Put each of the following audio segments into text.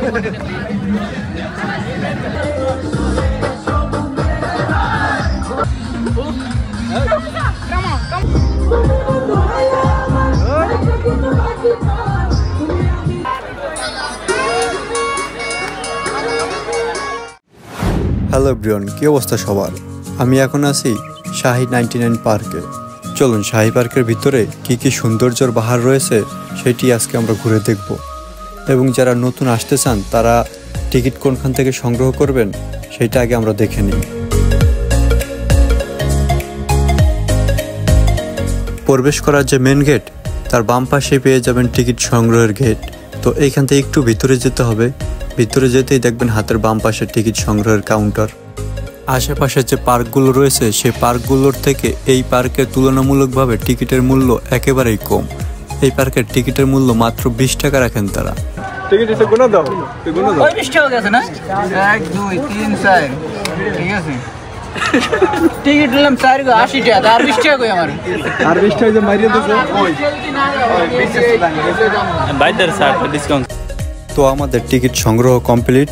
Hello everyone, কি অবস্থা সবার? আমি এখন আছি শাহী 99 পার্কে। চলুন শাহী পার্কের ভিতরে কি কি সৌন্দর্যর বাহার রয়েছে সেটি আজকে আমরা ঘুরে দেখব। এবং যারা নতুন আসতে চান তারা টিকিট কোনখান থেকে সংগ্রহ করবেন সেটা আগে আমরা দেখে নিই। প্রবেশ করার যে মেন গেট তার বাম পাশে পেয়ে যাবেন টিকিট সংগ্রহের গেট। তো এইখান থেকে একটু ভিতরে যেতে হবে। ভিতরে যেতেই দেখবেন হাতের বাম পাশে টিকিট সংগ্রহের কাউন্টার। আশেপাশে যে পার্কগুলো রয়েছে সেই পার্কগুলোর থেকে এই পার্কের তুলনামূলকভাবে টিকিটের মূল্য একেবারেই কম। এই পার্কের টিকিটের মূল্য মাত্র 20 টাকা রাখেন তারা। টিকিট এসে গুণ দাও, গুণ দাও। ওই 20 টাকা গেছে না? 1 2 3 4 ঠিক আছে। টিকিট নিলাম 4 গো 80 টাকা, আর 20 টাকা কই আমার? আর 20 টাকা যে মারিয়ে দিছে ওই বাইদের স্যার ডিসকাউন্ট। তো আমাদের টিকিট সংগ্রহ কমপ্লিট।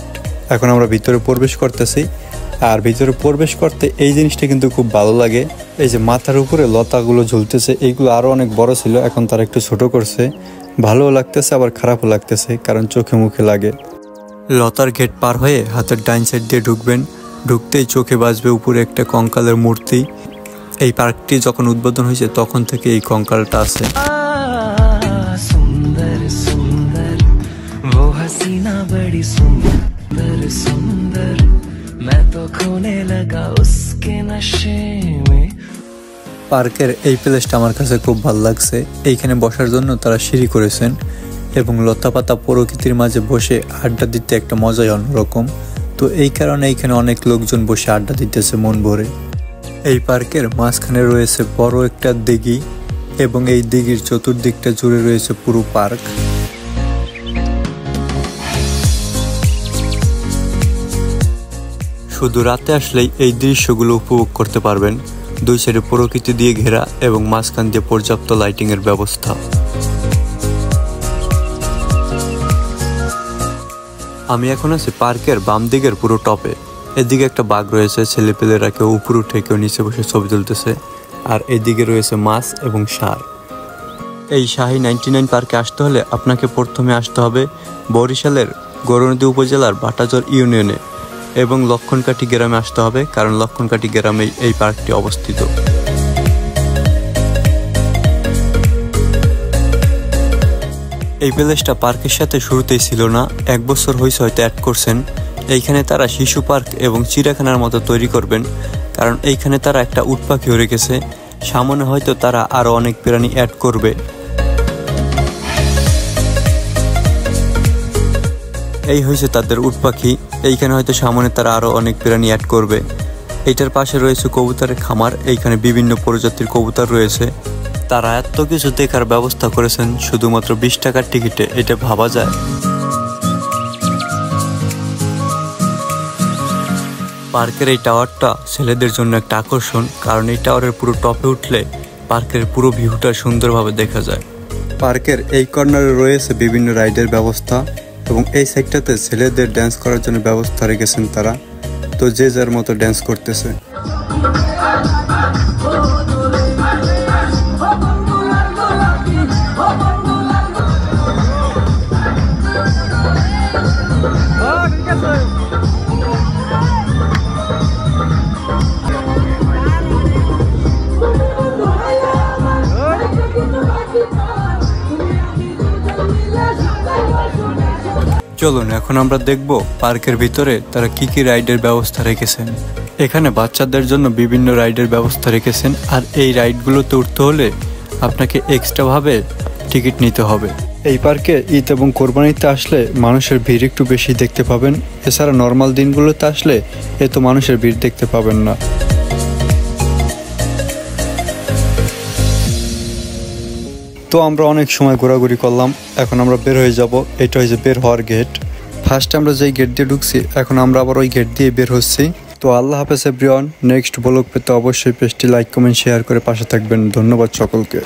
এখন আমরা ভিতরে প্রবেশ করতেছি। আর ভিতরে প্রবেশ করতে এই জিনিসটা কিন্তু খুব ভালো লাগে। এই যে মাথার উপরে লতাগুলো ঝুলতেছে, এইগুলো আরও অনেক বড় ছিল, এখন তারা একটু ছোট করছে। ভালোও লাগতেছে আবার খারাপও লাগতেছে, কারণ চোখে মুখে লাগে। লতার গেট পার হয়ে হাতের ডাইন সাইড দিয়ে ঢুকবেন। ঢুকতেই চোখে বাজবে উপরে একটা কঙ্কালের মূর্তি। এই পার্কটি যখন উদ্বোধন হয়েছে তখন থেকে এই কঙ্কালটা আছে। পার্কের এই প্লেসটা আমার কাছে খুব ভালো লাগছে। এইখানে বসার জন্য তারা সিঁড়ি করেছেন এবং লতাপাতা প্রকৃতির মাঝে বসে আড্ডা দিতে একটা মজাই অন্যরকম। তো এই কারণে এইখানে অনেক লোকজন বসে আড্ডা দিতেছে মন ভরে। এই পার্কের মাঝখানে রয়েছে বড় একটা দিঘি এবং এই দিঘির চতুর্দিকটা জুড়ে রয়েছে পুরো পার্ক। শুধু রাতে আসলেই এই দৃশ্যগুলো উপভোগ করতে পারবেন। দুই সাইডে প্রকৃতি দিয়ে ঘেরা এবং মাঝখান দিয়ে পর্যাপ্ত লাইটিং এর ব্যবস্থা। আমি এখন আছি পার্কের বাম দিকের পুরো টপে। এদিকে একটা বাঘ রয়েছে, ছেলেপেলেরা কেউ উপরে উঠে কেউ নিচে বসে ছবি তুলতেছে। আর এদিকে রয়েছে মাছ এবং ষাঁড়। এই শাহী 99 পার্কে আসতে হলে আপনাকে প্রথমে আসতে হবে বরিশালের গৌরনদী উপজেলার বাটাজর ইউনিয়নে এবং লক্ষণকাঠি গ্রামে আসতে হবে, কারণ লক্ষণকাঠি গ্রামেই এই পার্কটি অবস্থিত। এই প্লেসটা পার্কের সাথে শুরুতেই ছিল না, 1 বছর হয়েছে হয়তো অ্যাড করছেন। এইখানে তারা শিশু পার্ক এবং চিড়িয়াখানার মতো তৈরি করবেন, কারণ এইখানে তারা একটা উট পাখিও রেখেছে। সামনে হয়তো তারা আরও অনেক প্রাণী অ্যাড করবে। এই হয়েছে তাদের উট পাখি। এইখানে হয়তো সামনে তারা আরও অনেক প্রাণী অ্যাড করবে। এইটার পাশে রয়েছে কবুতরের খামার। এইখানে বিভিন্ন প্রজাতির কবুতর রয়েছে। তারা এত কিছু দেখার ব্যবস্থা করেছেন শুধুমাত্র 20 টাকার টিকিটে, এটা ভাবা যায়। পার্কের এই টাওয়ারটা ছেলেদের জন্য একটা আকর্ষণ, কারণ এই টাওয়ারের পুরো টপে উঠলে পার্কের পুরো ভিউটা সুন্দরভাবে দেখা যায়। পার্কের এই কর্নারে রয়েছে বিভিন্ন রাইডের ব্যবস্থা এবং এই সাইডটাতে ছেলেদের ড্যান্স করার জন্য ব্যবস্থা রেখেছেন তারা। তো যে যার মতো ড্যান্স করতেছে। চলুন এখন আমরা দেখব পার্কের ভিতরে তারা কি কি রাইডের ব্যবস্থা রেখেছেন। এখানে বাচ্চাদের জন্য বিভিন্ন রাইডের ব্যবস্থা রেখেছেন, আর এই রাইডগুলোতে উঠতে হলে আপনাকে এক্সট্রাভাবে টিকিট নিতে হবে। এই পার্কে ঈদ এবং কোরবানিতে আসলে মানুষের ভিড় একটু বেশি দেখতে পাবেন। এছাড়া নর্মাল দিনগুলোতে আসলে এত মানুষের ভিড় দেখতে পাবেন না। তো আমরা অনেক সময় ঘোরাঘুরি করলাম, এখন আমরা বের হয়ে যাব। এটা হচ্ছে বের হওয়ার গেট। ফার্স্টে আমরা যেই গেট দিয়ে ঢুকছি, এখন আমরা আবার ওই গেট দিয়ে বের হচ্ছি। তো আল্লাহ হাফেজ এভরিওয়ান। নেক্সট ব্লগ পেতে অবশ্যই পেজটি লাইক কমেন্ট শেয়ার করে পাশে থাকবেন। ধন্যবাদ সকলকে।